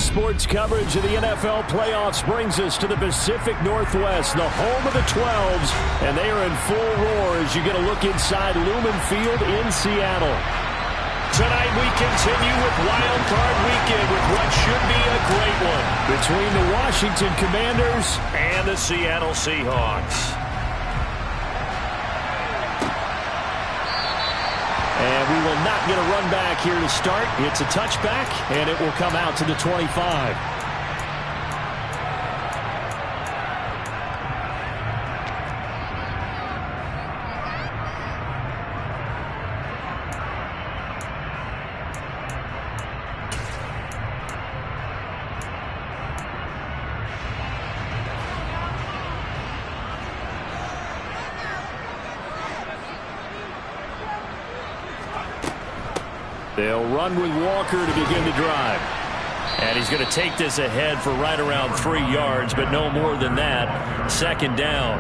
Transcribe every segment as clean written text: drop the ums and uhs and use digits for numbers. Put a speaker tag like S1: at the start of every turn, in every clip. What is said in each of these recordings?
S1: Sports coverage of the NFL playoffs brings us to the Pacific Northwest, the home of the 12s, and they are in full roar as you get a look inside Lumen Field in Seattle.
S2: Tonight we continue with Wild Card Weekend with what should be a great one
S1: between the Washington Commanders
S2: and the Seattle Seahawks.
S1: And we will not get a run back here to start. It's a touchback, and it will come out to the 25. They'll run with Walker to begin the drive.
S2: And he's going to take this ahead for right around 3 yards, but no more than that. Second down.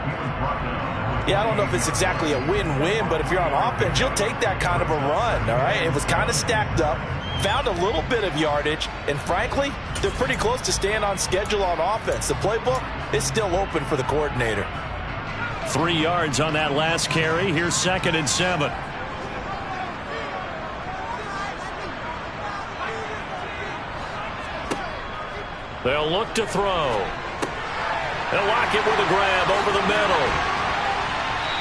S3: Yeah, I don't know if it's exactly a win-win, but if you're on offense, you'll take that kind of a run, all right? It was kind of stacked up, found a little bit of yardage, and frankly, they're pretty close to staying on schedule on offense. The playbook is still open for the coordinator.
S2: 3 yards on that last carry. Here's 2nd and 7. They'll look to throw. They'll lock it with a grab over the middle.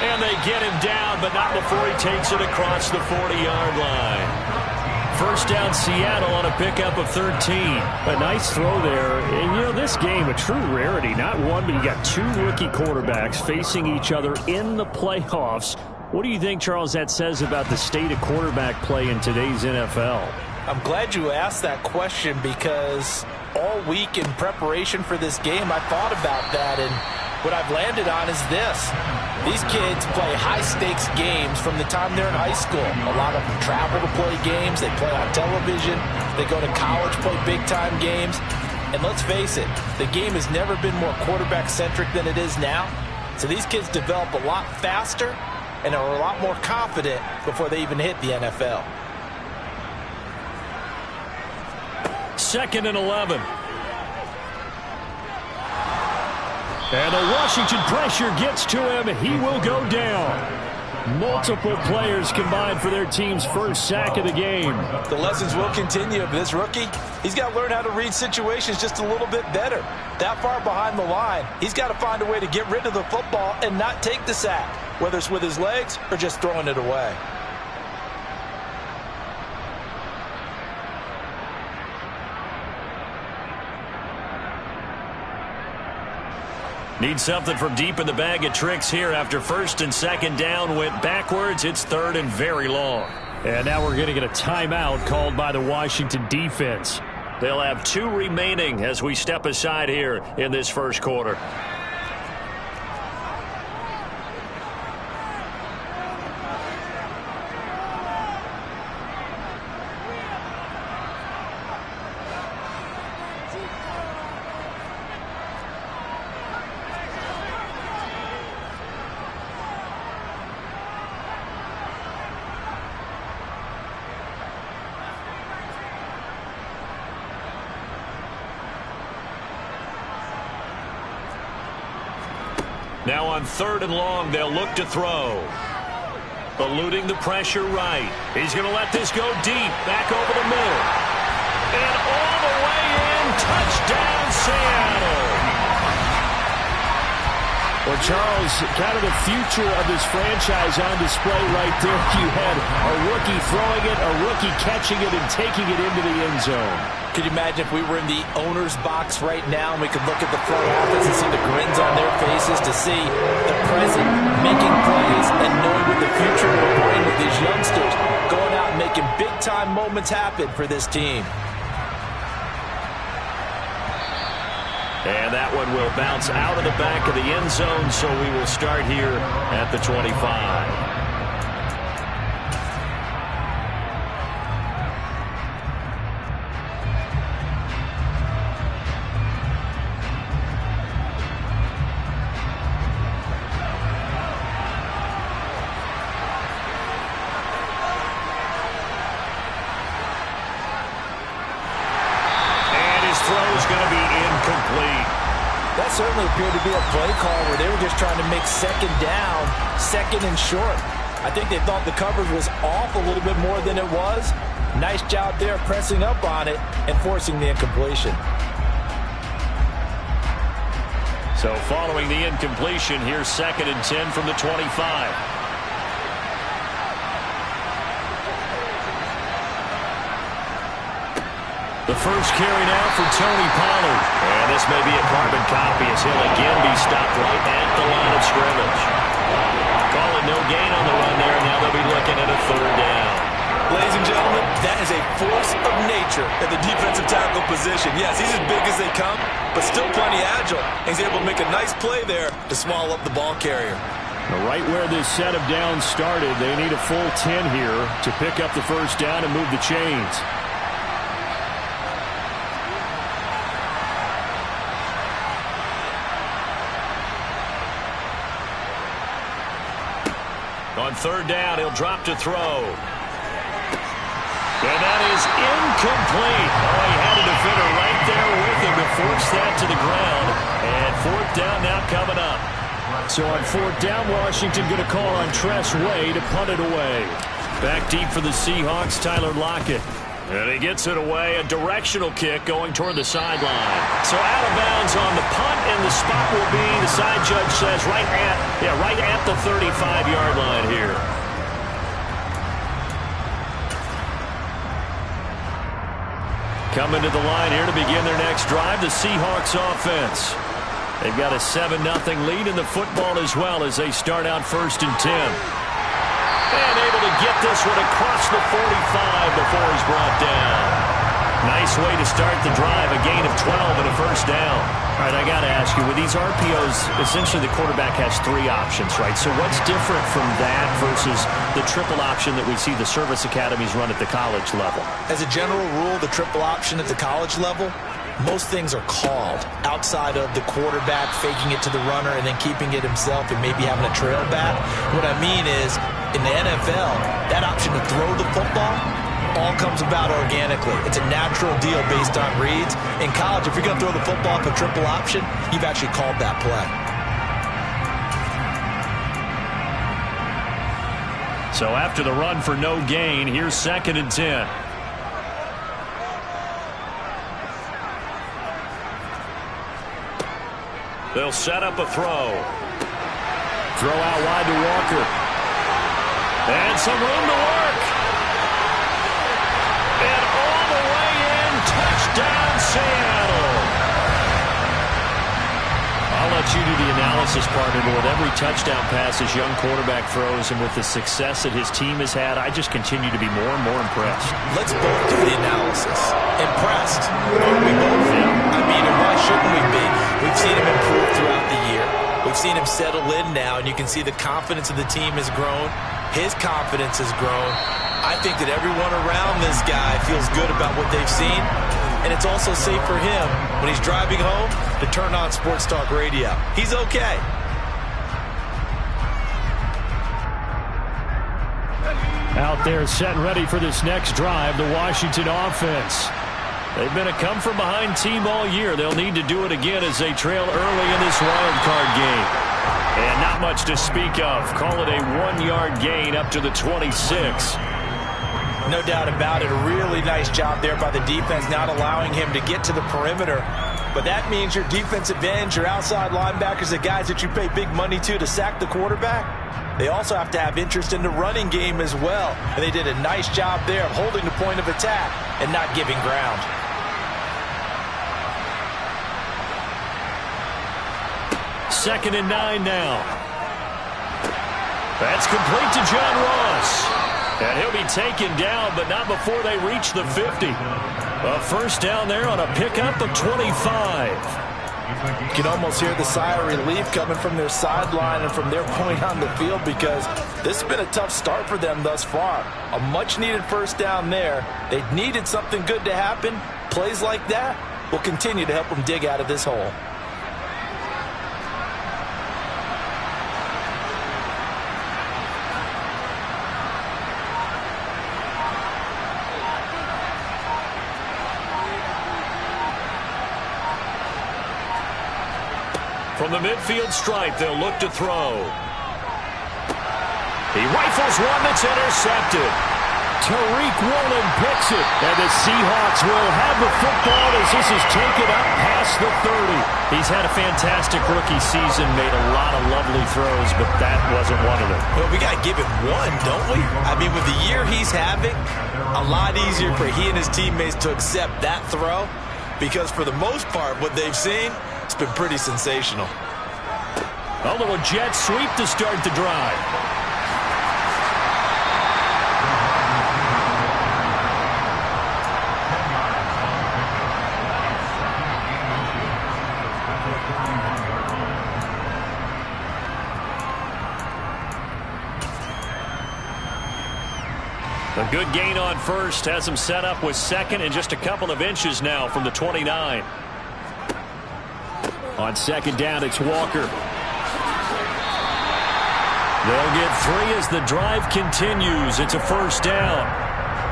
S2: And they get him down, but not before he takes it across the 40-yard line. First down, Seattle on a pickup of 13.
S1: A nice throw there. And, you know, this game, a true rarity. Not one, but you got 2 rookie quarterbacks facing each other in the playoffs. What do you think, Charles, that says about the state of quarterback play in today's NFL?
S3: I'm glad you asked that question because all week in preparation for this game, I thought about that, and what I've landed on is this. These kids play high-stakes games from the time they're in high school. A lot of them travel to play games. They play on television. They go to college, play big-time games. And let's face it, the game has never been more quarterback-centric than it is now. So these kids develop a lot faster and are a lot more confident before they even hit the NFL.
S2: 2nd and 11.
S1: And the Washington pressure gets to him. He will go down. Multiple players combined for their team's first sack of the game.
S3: The lessons will continue. But this rookie, he's got to learn how to read situations just a little bit better. That far behind the line, he's got to find a way to get rid of the football and not take the sack, whether it's with his legs or just throwing it away.
S2: Need something from deep in the bag of tricks here after 1st and 2nd down went backwards. It's 3rd and very long.
S1: And now we're going to get a timeout called by the Washington defense.
S2: They'll have 2 remaining as we step aside here in this first quarter. Now on 3rd and long, they'll look to throw. Eluding the pressure right. He's going to let this go deep. Back over the middle. And all the way in. Touchdown, Seattle.
S1: Well, Charles, kind of the future of this franchise on display right there. You had a rookie throwing it, a rookie catching it, and taking it into the end zone.
S3: Could you imagine if we were in the owner's box right now and we could look at the front office and see the grins on their faces to see the present making plays and knowing what the future will bring with these youngsters going out and making big-time moments happen for this team.
S2: And that one will bounce out of the back of the end zone, so we will start here at the 25. incomplete.
S3: That certainly appeared to be a play call where they were just trying to make second down, second and short. I think they thought the coverage was off a little bit more than it was. Nice job there pressing up on it and forcing the incompletion.
S2: So following the incompletion, here's 2nd and 10 from the 25. The first carry now for Tony Pollard. And this may be a carbon copy as he'll again be stopped right at the line of scrimmage. Call it no gain on the run there. Now they'll be looking at a 3rd down.
S4: Ladies and gentlemen, that is a force of nature at the defensive tackle position. Yes, he's as big as they come, but still plenty agile. He's able to make a nice play there to swallow up the ball carrier.
S1: Right where this set of downs started, they need a full 10 here to pick up the first down and move the chains.
S2: On 3rd down, he'll drop to throw. And that is incomplete. Oh, he had a defender right there with him to force that to the ground. And 4th down now coming up.
S1: So on 4th down, Washington going to call on Tress Way to punt it away.
S2: Back deep for the Seahawks, Tyler Lockett. And he gets it away, a directional kick going toward the sideline. So out of bounds on the punt, and the spot will be, the side judge says, right at the 35-yard line here. Coming to the line here to begin their next drive, the Seahawks offense. They've got a 7-0 lead in the football as well as they start out 1st and 10. And able to get this one across the 45 before he's brought down. Nice way to start the drive, a gain of 12 and a 1st down. All right, I got to ask you, with these RPOs, essentially the quarterback has 3 options, right? So what's different from that versus the triple option that we see the service academies run at the college level?
S3: As a general rule, the triple option at the college level, most things are called outside of the quarterback faking it to the runner and then keeping it himself and maybe having a trail back. What I mean is, in the NFL, that option to throw the football all comes about organically. It's a natural deal based on reads. In college, if you're going to throw the football up a triple option, you've actually called that play.
S2: So after the run for no gain, here's 2nd and 10. They'll set up a throw.
S1: Throw out wide to Walker.
S2: And some room to work. And all the way in, touchdown Seattle.
S1: I'll let you do the analysis, partner, but with every touchdown pass his young quarterback throws and with the success that his team has had, I just continue to be more and more impressed.
S3: Let's both do the analysis. Impressed. Aren't we both? I mean, and why shouldn't we be? We've seen him improve throughout the year. We've seen him settle in now, and you can see the confidence of the team has grown. His confidence has grown. I think that everyone around this guy feels good about what they've seen, and it's also safe for him when he's driving home to turn on Sports Talk Radio. He's okay.
S1: Out there set and ready for this next drive, the Washington offense. They've been a come-from-behind team all year. They'll need to do it again as they trail early in this wild card game. And not much to speak of. Call it a 1-yard gain up to the 26.
S3: No doubt about it. A really nice job there by the defense, not allowing him to get to the perimeter. But that means your defensive ends, your outside linebackers, the guys that you pay big money to sack the quarterback, they also have to have interest in the running game as well. And they did a nice job there of holding the point of attack and not giving ground.
S1: Second and 9 now. That's complete to John Ross.
S2: And he'll be taken down, but not before they reach the 50.
S1: A first down there on a pickup of 25.
S3: You can almost hear the sigh of relief coming from their sideline and from their point on the field because this has been a tough start for them thus far. A much-needed first down there. They needed something good to happen. Plays like that will continue to help them dig out of this hole.
S2: From the midfield stripe, they'll look to throw. He rifles one that's intercepted.
S1: Tariq Woolen picks it. And the Seahawks will have the football as this is taken up past the 30.
S2: He's had a fantastic rookie season, made a lot of lovely throws, but that wasn't one of them.
S3: Well, we got to give him one, don't we? I mean, with the year he's having, a lot easier for he and his teammates to accept that throw because for the most part, what they've seen, it's been pretty sensational.
S2: A little jet sweep to start the drive. A good gain on first has him set up with second and just a couple of inches now from the 29.
S1: On second down, it's Walker.
S2: They'll get 3 as the drive continues. It's a first down.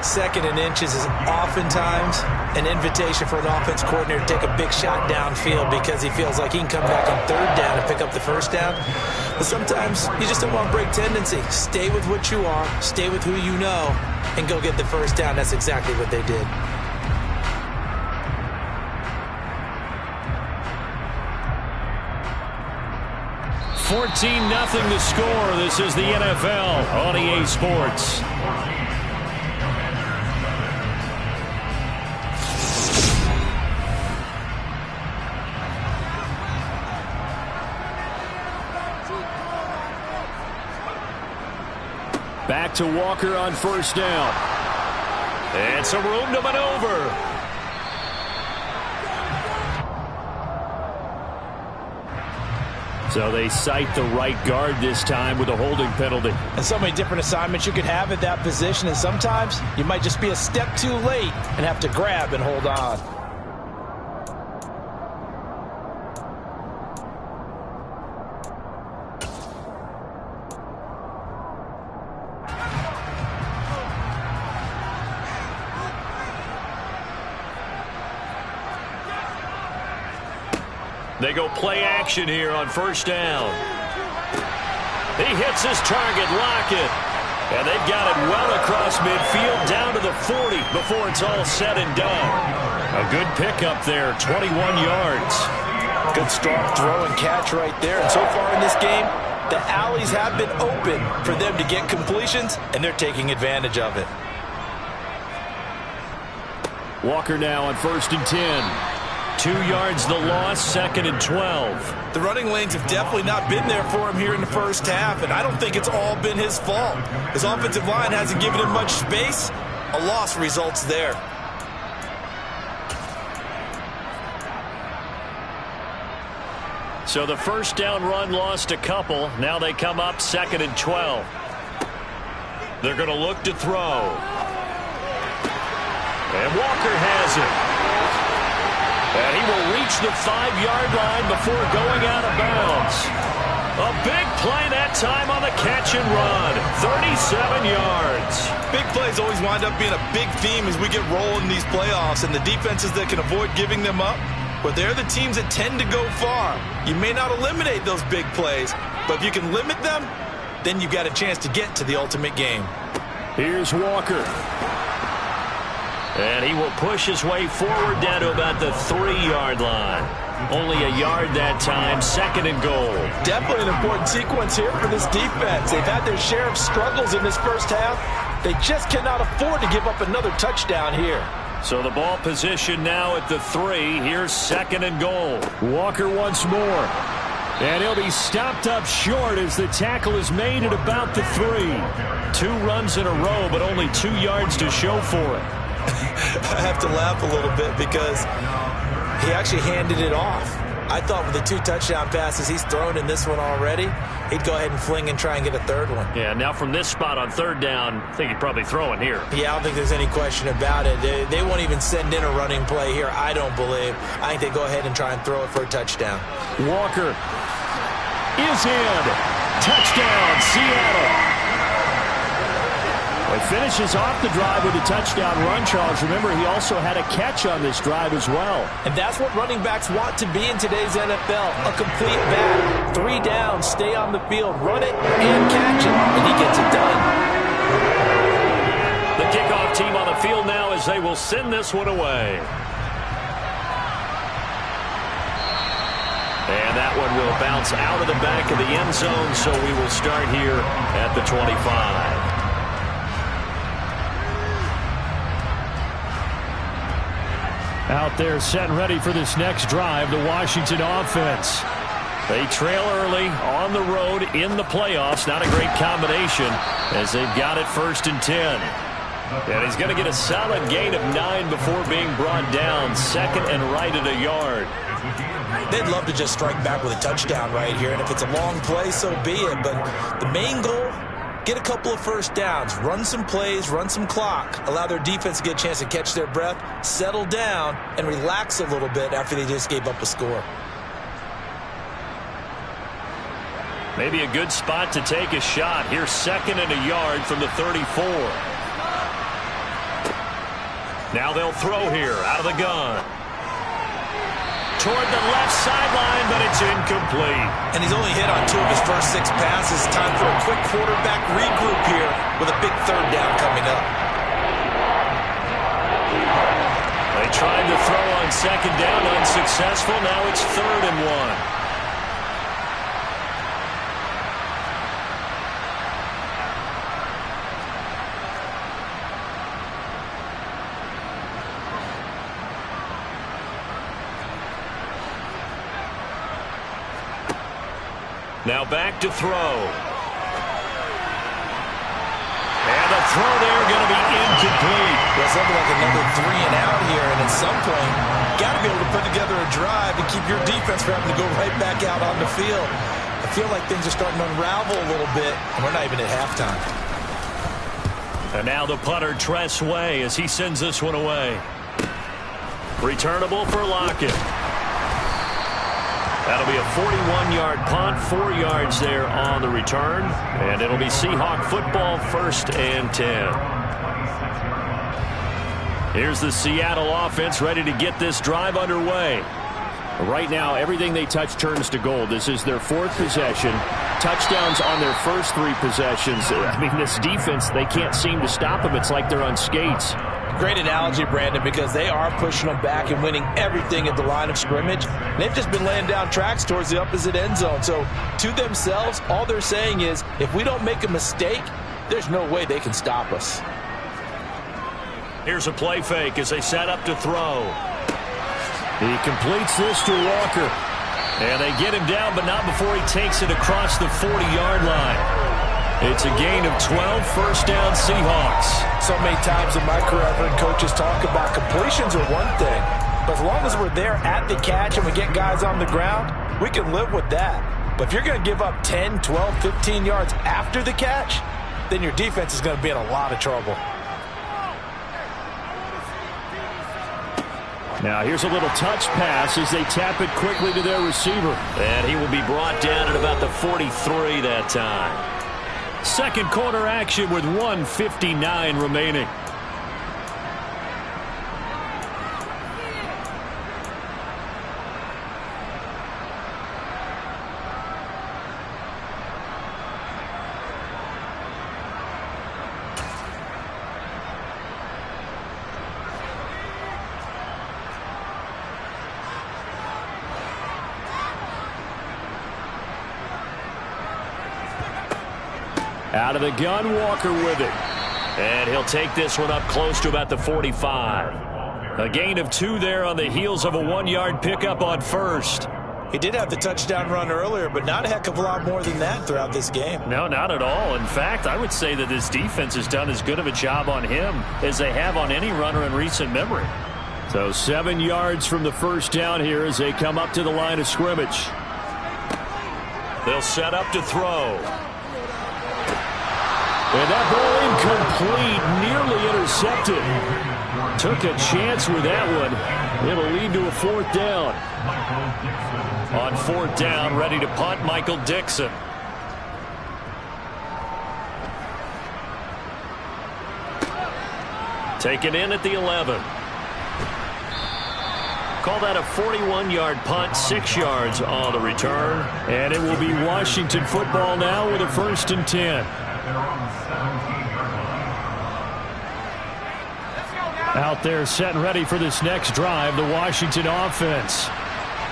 S3: Second and inches is oftentimes an invitation for an offense coordinator to take a big shot downfield because he feels like he can come back on third down and pick up the first down. But sometimes you just don't want to break tendency. Stay with what you are, stay with who you know, and go get the first down. That's exactly what they did.
S2: $14-0 the score. This is the NFL on EA Sports.
S1: Back to Walker on first down.
S2: And some room to maneuver.
S1: So they cite the right guard this time with a holding penalty.
S3: And so many different assignments you could have at that position, and sometimes you might just be a step too late and have to grab and hold on.
S2: They go play action here on first down. He hits his target, Lockett. And they've got it well across midfield down to the 40 before it's all said and done. A good pickup there, 21 yards.
S3: Good strong throw and catch right there. And so far in this game, the alleys have been open for them to get completions, and they're taking advantage of it.
S1: Walker now on first and 10.
S2: 2 yards the loss, second and 12.
S3: The running lanes have definitely not been there for him here in the first half, and I don't think it's all been his fault. His offensive line hasn't given him much space. A loss results there.
S2: So the first down run lost a couple. Now they come up second and 12. They're going to look to throw. And Walker has it. And he will reach the 5-yard line before going out of bounds. A big play that time on the catch and run. 37 yards.
S4: Big plays always wind up being a big theme as we get rolling in these playoffs, and the defenses that can avoid giving them up, but they're the teams that tend to go far. You may not eliminate those big plays, but if you can limit them, then you've got a chance to get to the ultimate game.
S1: Here's Walker.
S2: And he will push his way forward down to about the 3-yard line. Only a yard that time, second and goal.
S3: Definitely an important sequence here for this defense. They've had their share of struggles in this first half. They just cannot afford to give up another touchdown here.
S2: So the ball position now at the 3. Here's second and goal.
S1: Walker once more. And he'll be stopped up short as the tackle is made at about the 3.
S2: 2 runs in a row, but only 2 yards to show for it.
S3: I have to laugh a little bit because he actually handed it off. I thought with the 2 touchdown passes he's thrown in this one already, he'd go ahead and fling and try and get a third one.
S2: Yeah, now from this spot on third down, I think he'd probably throw it here.
S3: Yeah, I don't think there's any question about it. They won't even send in a running play here, I don't believe. I think they go ahead and try and throw it for a touchdown.
S1: Walker is in. Touchdown, Seattle. He finishes off the drive with a touchdown run, Charles. Remember, he also had a catch on this drive as well.
S3: And that's what running backs want to be in today's NFL. A complete back. 3 downs, stay on the field, run it, and catch it. And he gets it done.
S2: The kickoff team on the field now as they will send this one away. And that one will bounce out of the back of the end zone, so we will start here at the 25.
S1: Out there set and ready for this next drive, the Washington offense. They trail early on the road in the playoffs. Not a great combination as they've got it 1st and 10. And he's going to get a solid gain of 9 before being brought down. 2nd and right at a yard.
S3: They'd love to just strike back with a touchdown right here. And if it's a long play, so be it. But the main goal, get a couple of 1st downs, run some plays, run some clock, allow their defense to get a chance to catch their breath, settle down, and relax a little bit after they just gave up a score.
S2: Maybe a good spot to take a shot. Here's 2nd and a yard from the 34. Now they'll throw here out of the gun. Toward the left sideline, but it's incomplete.
S3: And he's only hit on 2 of his first 6 passes. Time for a quick quarterback regroup here with a big 3rd down coming up.
S2: They tried to throw on 2nd down, unsuccessful. Now it's 3rd and 1. Now back to throw. And the throw there going to be incomplete.
S3: Well, something like another 3 and out here, and at some point, got to be able to put together a drive and keep your defense from having to go right back out on the field. I feel like things are starting to unravel a little bit, and we're not even at halftime.
S2: And now the punter, Tress Way, as he sends this one away. Returnable for Lockett. That'll be a 41-yard punt, 4 yards there on the return. And it'll be Seahawk football, 1st and 10. Here's the Seattle offense ready to get this drive underway. Right now, everything they touch turns to gold. This is their 4th possession. Touchdowns on their first 3 possessions. I mean, this defense, they can't seem to stop them. It's like they're on skates.
S3: Great analogy, Brandon, because they are pushing them back and winning everything at the line of scrimmage. They've just been laying down tracks towards the opposite end zone. So to themselves, all they're saying is, if we don't make a mistake, there's no way they can stop us.
S2: Here's a play fake as they set up to throw.
S1: He completes this to Walker.
S2: And they get him down, but not before he takes it across the 40-yard line. It's a gain of 12, 1st down Seahawks.
S3: So many times in my career I've heard coaches talk about completions are one thing, but as long as we're there at the catch and we get guys on the ground, we can live with that. But if you're going to give up 10, 12, 15 yards after the catch, then your defense is going to be in a lot of trouble.
S1: Now here's a little touch pass as they tap it quickly to their receiver.
S2: And he will be brought down at about the 43 that time.
S1: 2nd quarter action with 1:59 remaining. Out of the gun, Walker with it.
S2: And he'll take this one up close to about the 45. A gain of 2 there on the heels of a 1-yard pickup on 1st.
S3: He did have the touchdown run earlier, but not a heck of a lot more than that throughout this game.
S1: No, not at all. In fact, I would say that this defense has done as good of a job on him as they have on any runner in recent memory. So 7 yards from the 1st down here as they come up to the line of scrimmage.
S2: They'll set up to throw.
S1: And that ball incomplete, nearly intercepted. Took a chance with that one. It'll lead to a 4th down.
S2: On 4th down, ready to punt, Michael Dixon. Taken in at the 11. Call that a 41-yard punt, 6 yards on the return.
S1: And it will be Washington football now with a 1st and 10. Out there set and ready for this next drive, the Washington offense.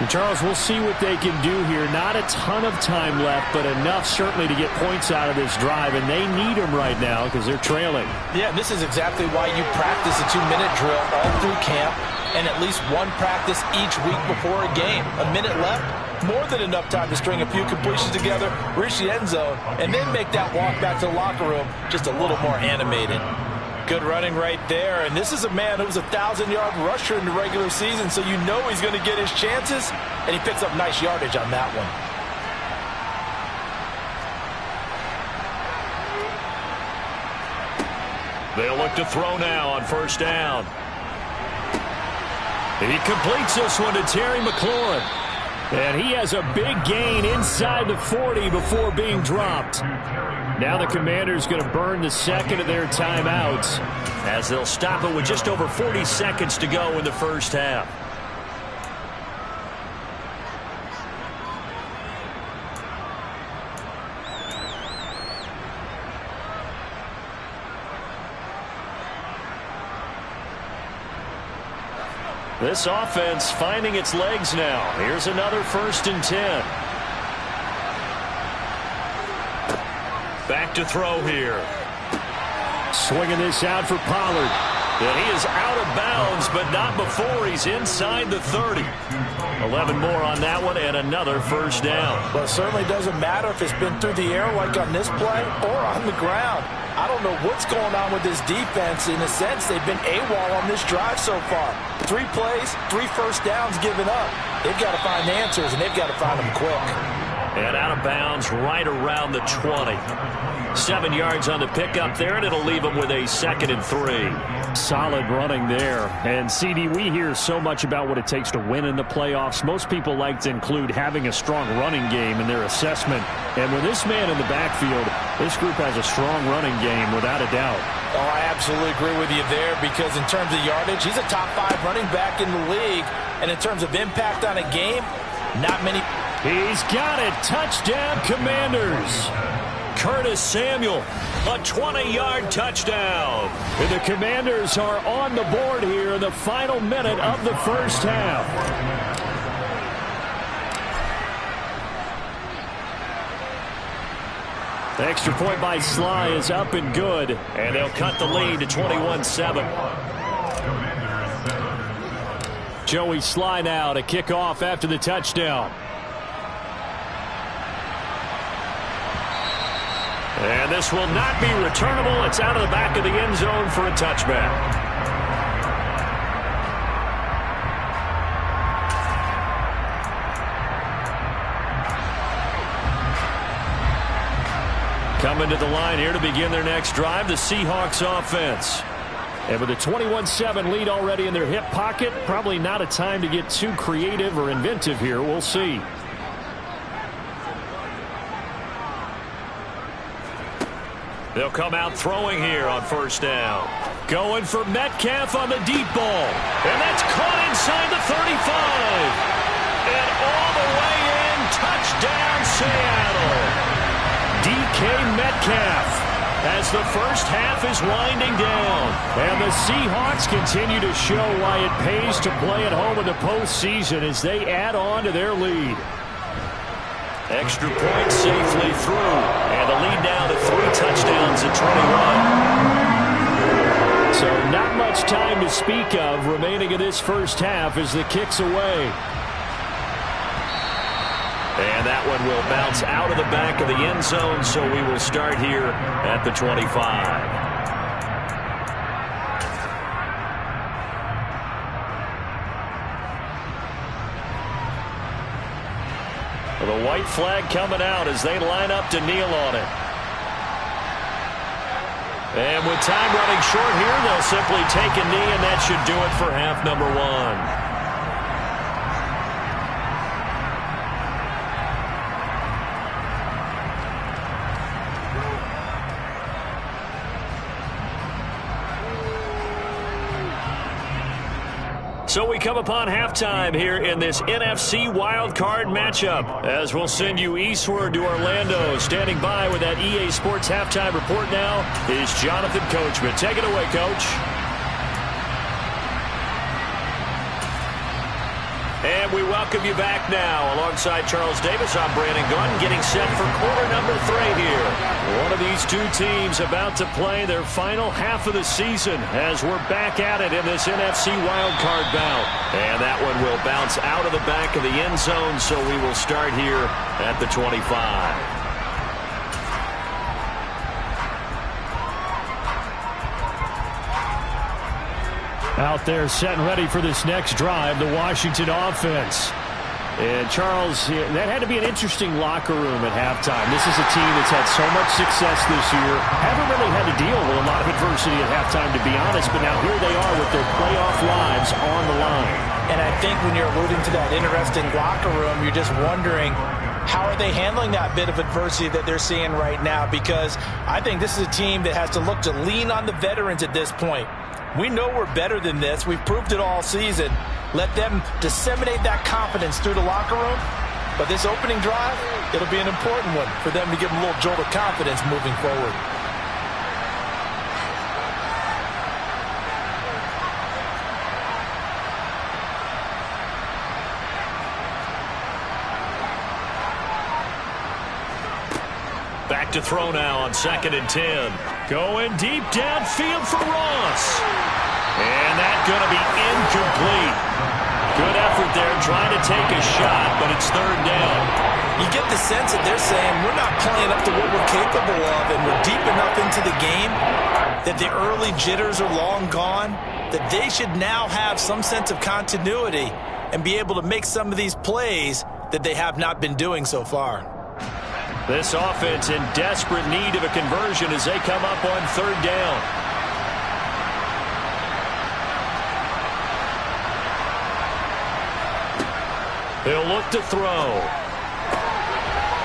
S1: And Charles, we'll see what they can do here. Not a ton of time left, but enough certainly to get points out of this drive, and they need them right now because they're trailing.
S3: Yeah, this is exactly why you practice a 2-minute drill all through camp and at least one practice each week before a game. A minute left, more than enough time to string a few completions together, reach the end zone, and then make that walk back to the locker room just a little more animated. Good running right there, and this is a man who was a 1,000-yard rusher in the regular season, so you know he's going to get his chances, and he picks up nice yardage on that one.
S2: They'll look to throw now on 1st down. He completes this one to Terry McLaurin.
S1: And he has a big gain inside the 40 before being dropped. Now the Commanders going to burn the second of their timeouts,
S2: as they'll stop it with just over 40 seconds to go in the first half. This offense finding its legs now. Here's another 1st and 10. Back to throw here.
S1: Swinging this out for Pollard.
S2: And he is out of bounds, but not before he's inside the 30. 11 more on that one and another 1st down.
S3: Well, it certainly doesn't matter if it's been through the air like on this play or on the ground. I don't know what's going on with this defense. In a sense, they've been AWOL on this drive so far. 3 plays, 3 1st downs given up. They've got to find answers, and they've got to find them quick.
S2: And out of bounds right around the 20. 7 yards on the pickup there, and it'll leave them with a 2nd and 3.
S1: Solid running there. And, CD, we hear so much about what it takes to win in the playoffs. Most people like to include having a strong running game in their assessment. And with this man in the backfield, this group has a strong running game without a doubt.
S3: Oh, I absolutely agree with you there because in terms of yardage, he's a top 5 running back in the league. And in terms of impact on a game, not many.
S1: He's got it. Touchdown, Commanders.
S2: Curtis Samuel, a 20-yard touchdown.
S1: And the Commanders are on the board here in the final minute of the first half. The extra point by Sly is up and good.
S2: And they'll cut the lead to 21-7.
S1: Joey Sly now to kick off after the touchdown.
S2: And this will not be returnable. It's out of the back of the end zone for a touchback. Coming to the line here to begin their next drive, the Seahawks offense.
S1: And with a 21-7 lead already in their hip pocket, probably not a time to get too creative or inventive here. We'll see.
S2: They'll come out throwing here on 1st down. Going for Metcalf on the deep ball. And that's caught inside the 35. And all the way in, touchdown Seattle. DK Metcalf as the first half is winding down.
S1: And the Seahawks continue to show why it pays to play at home in the postseason as they add on to their lead.
S2: Extra point safely through. And the lead now to 3 touchdowns at 21.
S1: So not much time to speak of remaining in this first half as the kick's away.
S2: And that one will bounce out of the back of the end zone, so we will start here at the 25. The white flag coming out as they line up to kneel on it. And with time running short here, they'll simply take a knee, and that should do it for half number 1. So we come upon halftime here in this NFC wildcard matchup as we'll send you eastward to Orlando. Standing by with that EA Sports halftime report now is Jonathan Coachman. Take it away, Coach. And we welcome you back now. Alongside Charles Davis, I'm Brandon Gaudin, getting set for quarter number 3 here. One of these two teams about to play their final half of the season as we're back at it in this NFC wildcard bout. And that one will bounce out of the back of the end zone, so we will start here at the 25.
S1: Out there set and ready for this next drive, the Washington offense. And Charles, that had to be an interesting locker room at halftime. This is a team that's had so much success this year. Haven't really had to deal with a lot of adversity at halftime, to be honest, but now here they are with their playoff lives on the line.
S3: And I think when you're alluding to that interesting locker room, you're just wondering, how are they handling that bit of adversity that they're seeing right now? Because I think this is a team that has to look to lean on the veterans at this point. We know we're better than this. We've proved it all season. Let them disseminate that confidence through the locker room. But this opening drive, it'll be an important one for them to give them a little jolt of confidence moving forward.
S2: Back to throw now on 2nd and 10. Going deep downfield for Ross. And that's going to be incomplete. Good effort there trying to take a shot, but it's 3rd down.
S3: You get the sense that they're saying we're not playing up to what we're capable of, and we're deep enough into the game that the early jitters are long gone, that they should now have some sense of continuity and be able to make some of these plays that they have not been doing so far.
S2: This offense in desperate need of a conversion as they come up on 3rd down. They'll look to throw.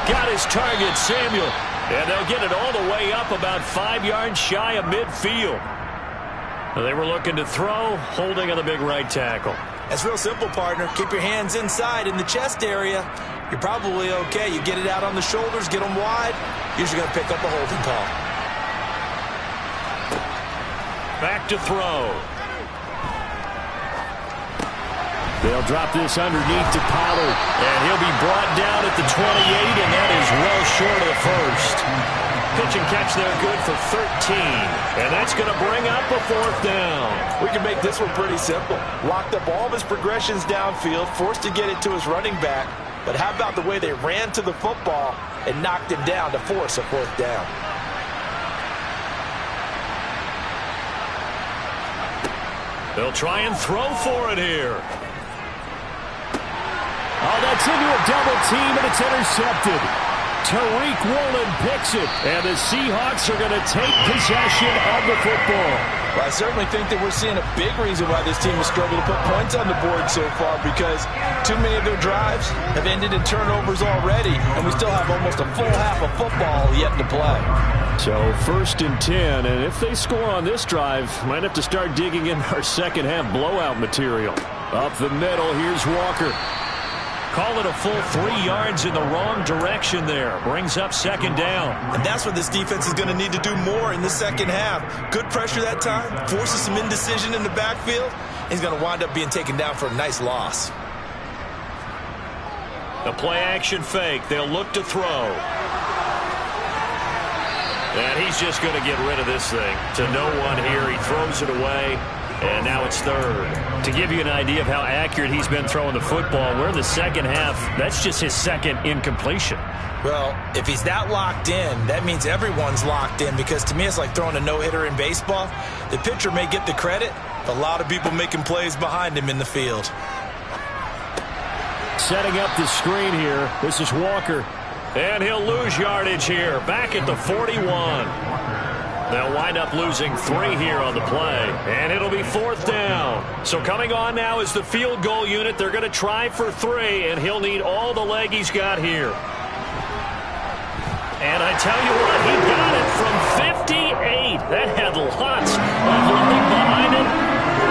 S2: Got his target, Samuel. And they'll get it all the way up about 5 yards shy of midfield. They were looking to throw, holding on the big right tackle.
S3: That's real simple, partner. Keep your hands inside in the chest area. You're probably okay. You get it out on the shoulders, get them wide. Usually going to pick up a holding call.
S2: Back to throw.
S1: They'll drop this underneath to Pollard.
S2: And he'll be brought down at the 28, and that is well short of the first. Pitch and catch there good for 13. And that's going to bring up a 4th down.
S4: We can make this one pretty simple. Locked up all of his progressions downfield, forced to get it to his running back. But how about the way they ran to the football and knocked him down to force a 4th down?
S2: They'll try and throw for it here.
S1: Oh, that's into a double team, and it's intercepted. Tariq Woolen picks it, and the Seahawks are going to take possession of the football.
S3: Well, I certainly think that we're seeing a big reason why this team has struggled to put points on the board so far, because too many of their drives have ended in turnovers already, and we still have almost a full half of football yet to play.
S1: So 1st and 10, and if they score on this drive, might have to start digging in our second half blowout material. Up the middle, here's Walker.
S2: Call it a full 3 yards in the wrong direction there. Brings up 2nd down.
S4: And that's what this defense is going to need to do more in the second half. Good pressure that time, forces some indecision in the backfield. He's going to wind up being taken down for a nice loss.
S2: The play-action fake. They'll look to throw. And he's just going to get rid of this thing. To no one here. He throws it away. And now it's 3rd.
S1: To give you an idea of how accurate he's been throwing the football, we're in the second half. That's just his 2nd incompletion.
S3: Well, if he's that locked in, that means everyone's locked in, because to me it's like throwing a no-hitter in baseball. The pitcher may get the credit, but a lot of people making plays behind him in the field.
S1: Setting up the screen here. This is Walker.
S2: And he'll lose yardage here. Back at the 41. They'll wind up losing 3 here on the play. And it'll be 4th down. So coming on now is the field goal unit. They're going to try for 3, and he'll need all the leg he's got here. And I tell you what, he got it from 58. That had lots of leg behind it.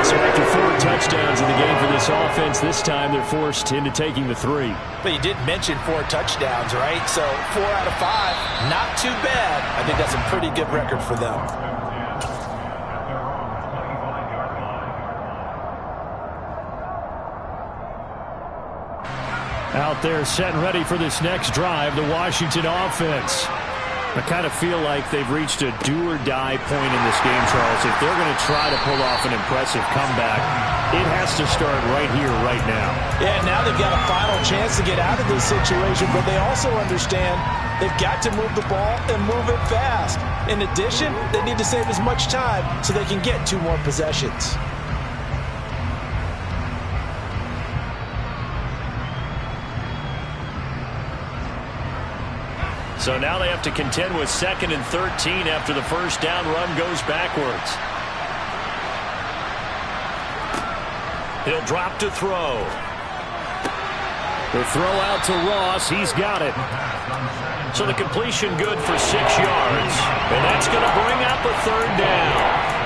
S1: So after 4 touchdowns in the game for this offense, this time they're forced into taking the 3.
S3: But you did mention 4 touchdowns, right? So 4 out of 5, not too bad. I think that's a pretty good record for them.
S1: Out there set and ready for this next drive, the Washington offense. I kind of feel like they've reached a do-or-die point in this game, Charles. If they're going to try to pull off an impressive comeback, it has to start right here, right now.
S3: Yeah, now they've got a final chance to get out of this situation, but they also understand they've got to move the ball and move it fast. In addition, they need to save as much time so they can get 2 more possessions.
S2: So now they have to contend with 2nd and 13 after the first down run goes backwards. He'll drop to throw.
S1: The throw out to Ross. He's got it.
S2: So the completion good for 6 yards. And that's going to bring up a 3rd down.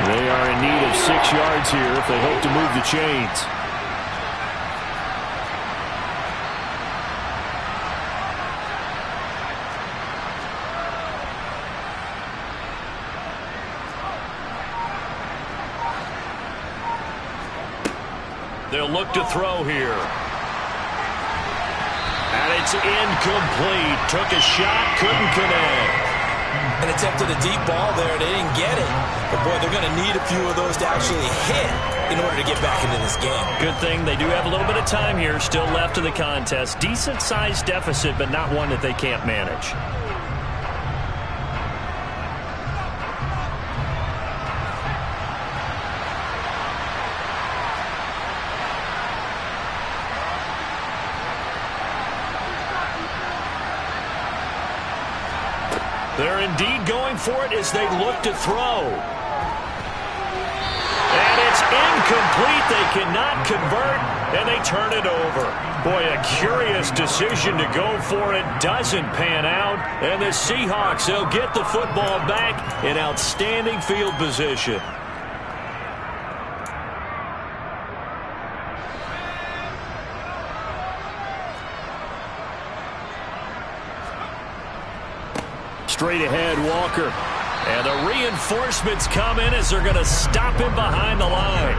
S1: They are in need of 6 yards here if they hope to move the chains.
S2: They'll look to throw here. And it's incomplete. Took a shot, couldn't connect.
S3: An attempt at a deep ball there. They didn't get it. But, boy, they're going to need a few of those to actually hit in order to get back into this game.
S2: Good thing they do have a little bit of time here still left in the contest. Decent-sized deficit, but not one that they can't manage. They're indeed going for it as they look to throw. And it's incomplete. They cannot convert, and they turn it over. Boy, a curious decision to go for it. Doesn't pan out. And the Seahawks, they'll get the football back in outstanding field position.
S1: Straight ahead, Walker.
S2: And the reinforcements come in as they're going to stop him behind the line.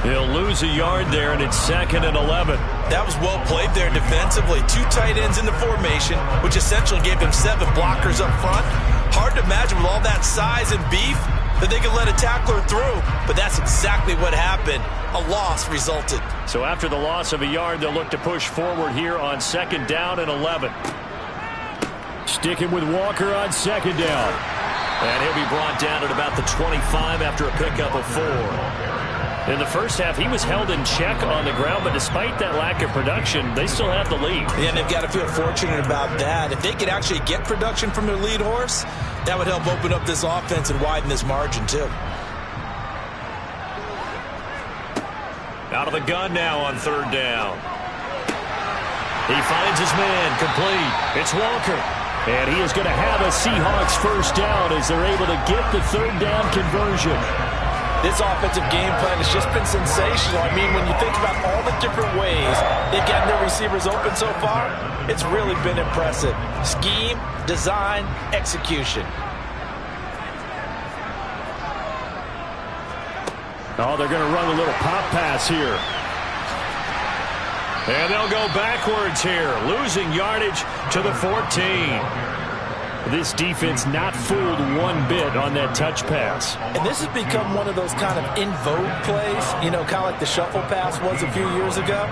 S2: He'll lose a yard there, and it's 2nd and 11.
S4: That was well played there defensively. 2 tight ends in the formation, which essentially gave him 7 blockers up front. Hard to imagine with all that size and beef that they could let a tackler through, but that's exactly what happened. A loss resulted.
S2: So after the loss of a yard, they'll look to push forward here on 2nd down and 11.
S1: Sticking with Walker on 2nd down.
S2: And he'll be brought down at about the 25 after a pickup of 4. In the first half, he was held in check on the ground, but despite that lack of production, they still have the lead.
S3: Yeah, and they've got to feel fortunate about that. If they could actually get production from their lead horse, that would help open up this offense and widen this margin, too.
S2: Out of the gun now on 3rd down. He finds his man, complete. It's Walker.
S1: And he is going to have a Seahawks first down as they're able to get the 3rd down conversion.
S3: This offensive game plan has just been sensational. I mean, when you think about all the different ways they've gotten their receivers open so far, it's really been impressive. Scheme, design, execution.
S1: Oh, they're going to run a little pop pass here.
S2: And they'll go backwards here, losing yardage to the 14.
S1: This defense not fooled one bit on that touch pass.
S3: And this has become one of those kind of in vogue plays, you know, kind of like the shuffle pass was a few years ago.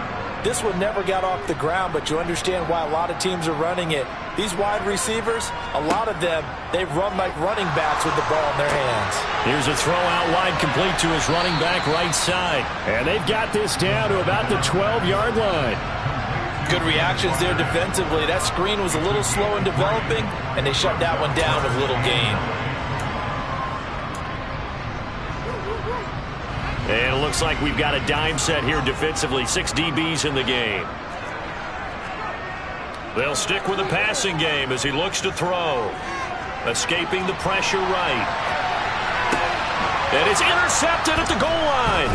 S3: This one never got off the ground, but you understand why a lot of teams are running it. These wide receivers, a lot of them, they run like running backs with the ball in their hands.
S2: Here's a throw out wide, complete to his running back right side.
S1: And they've got this down to about the 12-yard line.
S3: Good reactions there defensively. That screen was a little slow in developing, and they shut that one down with little gain.
S2: And it looks like we've got a dime set here defensively. 6 DBs in the game. They'll stick with the passing game as he looks to throw. Escaping the pressure right. And it's intercepted at the goal line.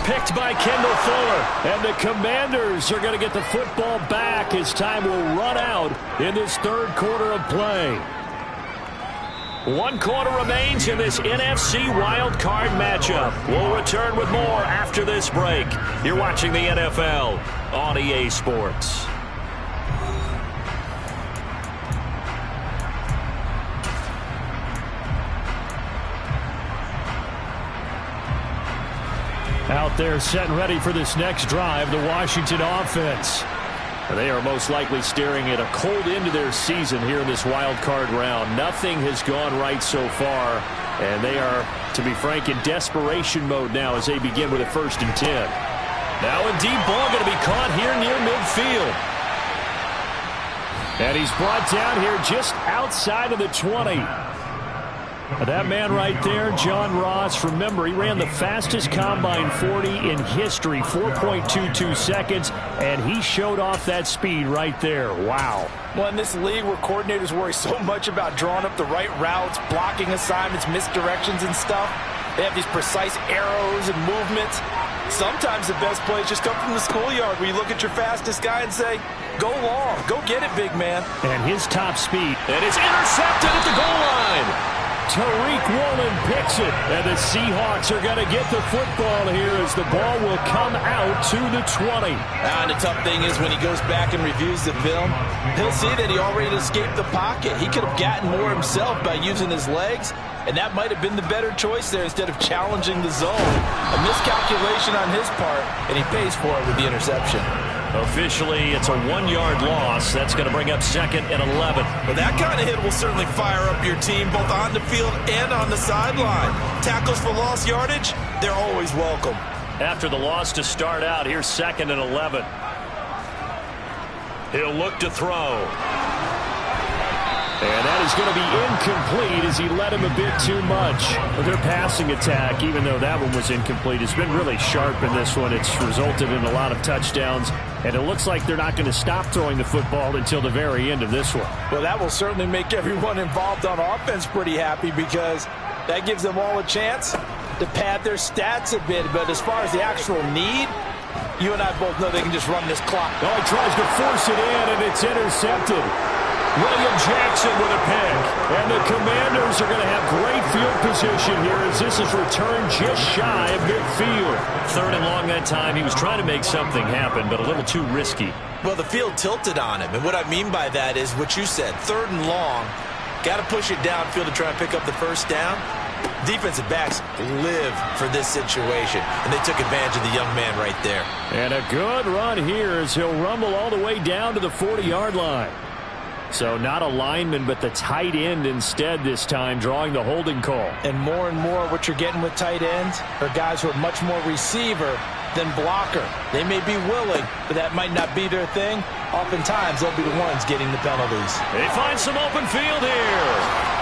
S2: Picked by Kendall Fuller. And the Commanders are going to get the football back as time will run out in this third quarter of play. 1 quarter remains in this NFC Wild Card matchup. We'll return with more after this break. You're watching the NFL on EA Sports.
S1: Out there set and ready for this next drive, the Washington offense. They are most likely staring at a cold end to their season here in this wild card round. Nothing has gone right so far, and they are, to be frank, in desperation mode now as they begin with a 1st and 10.
S2: Now a deep ball going to be caught here near midfield.
S1: And he's brought down here just outside of the 20. That man right there, John Ross, remember, he ran the fastest combine 40 in history, 4.22 seconds, and he showed off that speed right there. Wow.
S3: Well, in this league where coordinators worry so much about drawing up the right routes, blocking assignments, misdirections and stuff, they have these precise arrows and movements. Sometimes the best plays just come from the schoolyard where you look at your fastest guy and say, go long, go get it, big man.
S1: And his top speed.
S2: And it's intercepted at the goal line.
S1: Tariq Woolen picks it, and the Seahawks are going to get the football here as the ball will come out to the 20.
S3: And the tough thing is when he goes back and reviews the film, he'll see that he already escaped the pocket. He could have gotten more himself by using his legs, and that might have been the better choice there instead of challenging the zone. A miscalculation on his part, and he pays for it with the interception.
S2: Officially, it's a 1-yard loss. That's going to bring up 2nd and 11.
S4: Well, that kind of hit will certainly fire up your team both on the field and on the sideline. Tackles for lost yardage, they're always welcome.
S2: After the loss to start out, here's 2nd and 11. He'll look to throw.
S1: And that is going to be incomplete as he led him a bit too much. But their passing attack, even though that one was incomplete, has been really sharp in this one. It's resulted in a lot of touchdowns. And it looks like they're not going to stop throwing the football until the very end of this one.
S3: Well, that will certainly make everyone involved on offense pretty happy because that gives them all a chance to pad their stats a bit. But as far as the actual need, you and I both know they can just run this clock.
S1: Oh, he tries to force it in, and it's intercepted. William Jackson with a pick. And the Commanders are going to have great field position here as this is returned just shy of midfield.
S2: 3rd and long that time. He was trying to make something happen, but a little too risky.
S3: Well, the field tilted on him. And what I mean by that is what you said. 3rd and long. Got to push it downfield to try and pick up the 1st down. Defensive backs live for this situation. And they took advantage of the young man right there.
S1: And a good run here as he'll rumble all the way down to the 40-yard line. So not a lineman, but the tight end instead this time, drawing the holding call.
S3: And more what you're getting with tight ends are guys who are much more receiver than blocker. They may be willing, but that might not be their thing. Oftentimes, they'll be the ones getting the penalties.
S2: They find some open field here.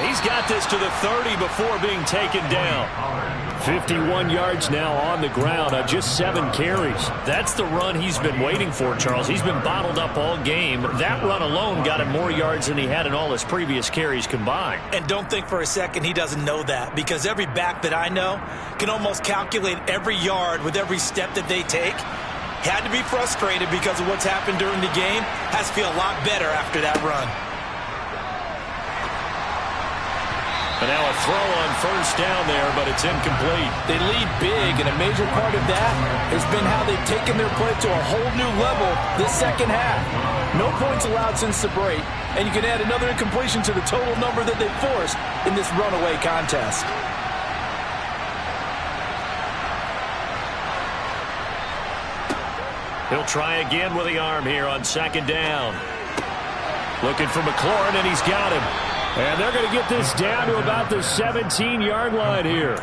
S2: He's got this to the 30 before being taken down.
S1: 51 yards now on the ground on just 7 carries.
S2: That's the run he's been waiting for, Charles. He's been bottled up all game. That run alone got him more yards than he had in all his previous carries combined.
S3: And don't think for a second he doesn't know that, because every back that I know can almost calculate every yard with every step that they take. Had to be frustrated because of what's happened during the game. Has to feel a lot better after that run.
S2: And now a throw on 1st down there, but it's incomplete.
S3: They lead big, and a major part of that has been how they've taken their play to a whole new level this 2nd half. No points allowed since the break, and you can add another incompletion to the total number that they forced in this runaway contest.
S2: He'll try again with the arm here on 2nd down. Looking for McLaurin, and he's got him.
S1: And they're going to get this down to about the 17-yard line here.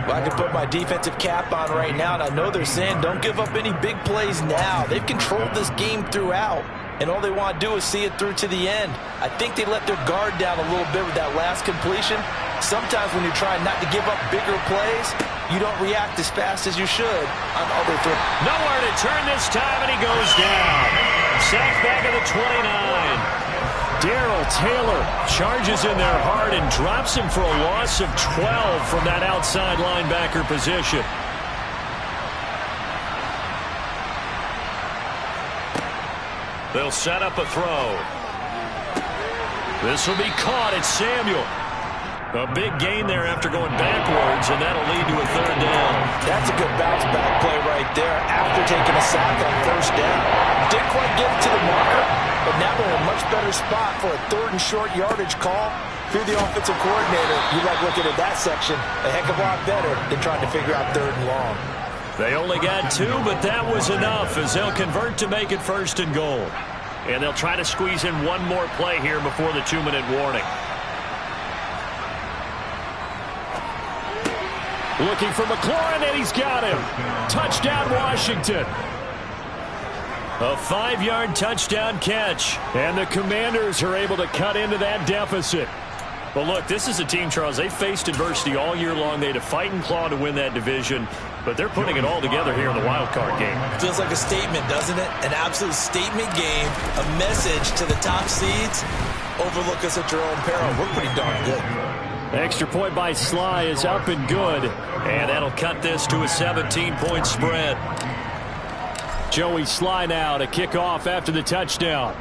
S3: Well, I can put my defensive cap on right now, and I know they're saying don't give up any big plays now. They've controlled this game throughout, and all they want to do is see it through to the end. I think they let their guard down a little bit with that last completion. Sometimes when you're trying not to give up bigger plays, you don't react as fast as you should on other throws.
S2: Nowhere to turn this time, and he goes down. Sacked back at the 29.
S1: Darrell Taylor charges in there hard and drops him for a loss of 12 from that outside linebacker position.
S2: They'll set up a throw. This will be caught. It's Samuel. A big gain there after going backwards, and that'll lead to a third down.
S3: That's a good bounce back play right there after taking a sack on first down. Didn't quite get it to the marker, but now they're in a much better spot for a third and short yardage call. If you're the offensive coordinator, you like looking at that section a heck of a lot better than trying to figure out third and long.
S2: They only got 2, but that was enough as they'll convert to make it first and goal.
S1: And they'll try to squeeze in one more play here before the 2-minute warning. Looking for McLaurin, and he's got him. Touchdown, Washington.
S2: A 5-yard touchdown catch.
S1: And the Commanders are able to cut into that deficit. Well, look, this is a team, Charles, they faced adversity all year long. They had to fight and claw to win that division, but they're putting it all together here in the wild card game.
S3: Feels like a statement, doesn't it? An absolute statement game, a message to the top seeds. Overlook us at your own peril. We're pretty darn good.
S1: Extra point by Sly is up and good.
S2: And that'll cut this to a 17-point spread.
S1: Joey Sly now to kick off after the touchdown.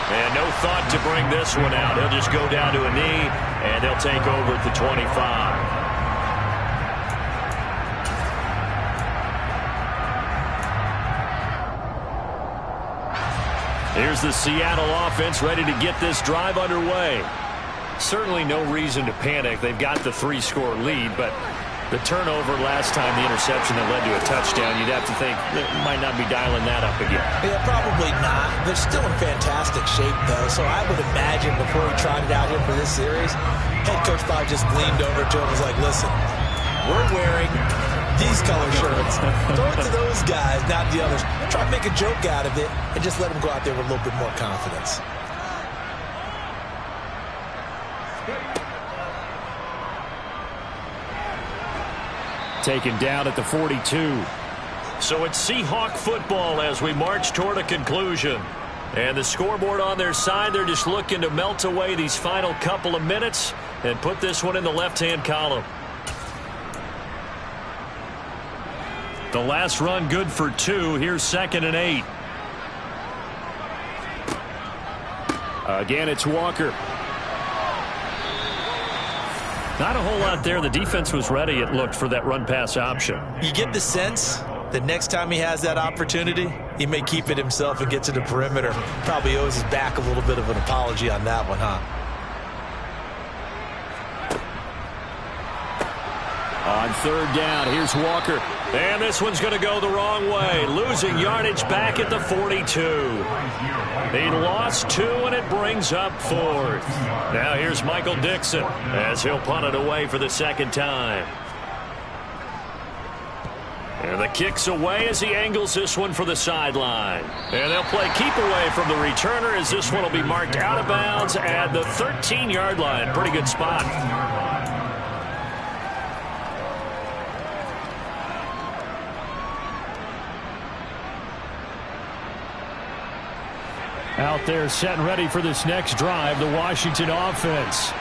S2: And no thought to bring this one out. He'll just go down to a knee, and he'll take over at the 25. Here's the Seattle offense ready to get this drive underway.
S1: Certainly no reason to panic. They've got the 3-score lead, but the turnover last time, the interception that led to a touchdown, you'd have to think they might not be dialing that up again.
S3: Yeah, probably not. They're still in fantastic shape, though, so I would imagine before he trotted out here for this series, head coach probably just leaned over to him and was like, listen, we're wearing these color shirts. Throw it to those guys, not the others. Try to make a joke out of it and just let them go out there with a little bit more confidence.
S1: Taken down at the 42.
S2: So it's Seahawk football as we march toward a conclusion. And the scoreboard on their side, they're just looking to melt away these final couple of minutes and put this one in the left-hand column.
S1: The last run good for 2. Here's 2nd and 8. Again, it's Walker. Not a whole lot there. The defense was ready, it looked, for that run-pass option.
S3: You get the sense that next time he has that opportunity, he may keep it himself and get to the perimeter. Probably owes his back a little bit of an apology on that one, huh?
S1: On 3rd down, here's Walker.
S2: And this one's going to go the wrong way. Losing yardage back at the 42. He lost 2, and it brings up 4th. Now here's Michael Dixon as he'll punt it away for the 2nd time. And the kick's away as he angles this one for the sideline. And they'll play keep away from the returner as this one will be marked out of bounds at the 13-yard line. Pretty good spot.
S1: Out there set and ready for this next drive, the Washington offense.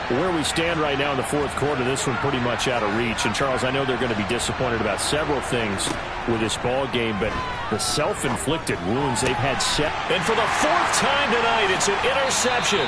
S1: Where we stand right now in the 4th quarter, this one pretty much out of reach. And, Charles, I know they're going to be disappointed about several things with this ball game, but the self-inflicted wounds they've had set.
S2: And for the 4th time tonight, it's an interception.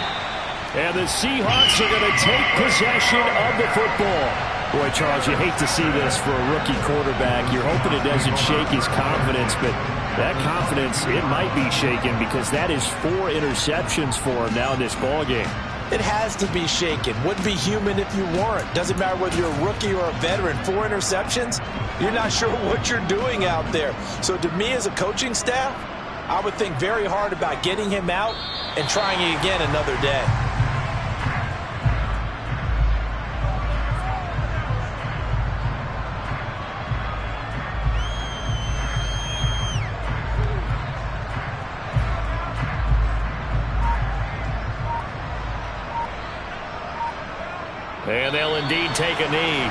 S1: And the Seahawks are going to take possession of the football. Boy, Charles, you hate to see this for a rookie quarterback. You're hoping it doesn't shake his confidence, but that confidence, it might be shaken because that is 4 interceptions for him now in this ball game.
S3: It has to be shaken. Wouldn't be human if you weren't. Doesn't matter whether you're a rookie or a veteran. 4 interceptions, you're not sure what you're doing out there. So to me as a coaching staff, I would think very hard about getting him out and trying it again another day.
S2: And they'll indeed take a knee.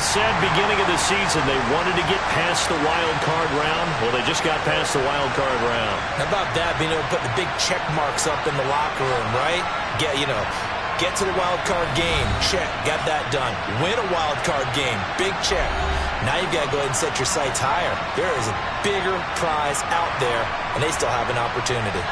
S2: said beginning of the season they wanted to get past the wild card round. Well, they just got past the wild card round.
S3: How about that, being able to put the big check marks up in the locker room, right? Get to the wild card game, check, got that done. Win a wild card game, big check. Now you've got to go ahead and set your sights higher. There is a bigger prize out there, and they still have an opportunity.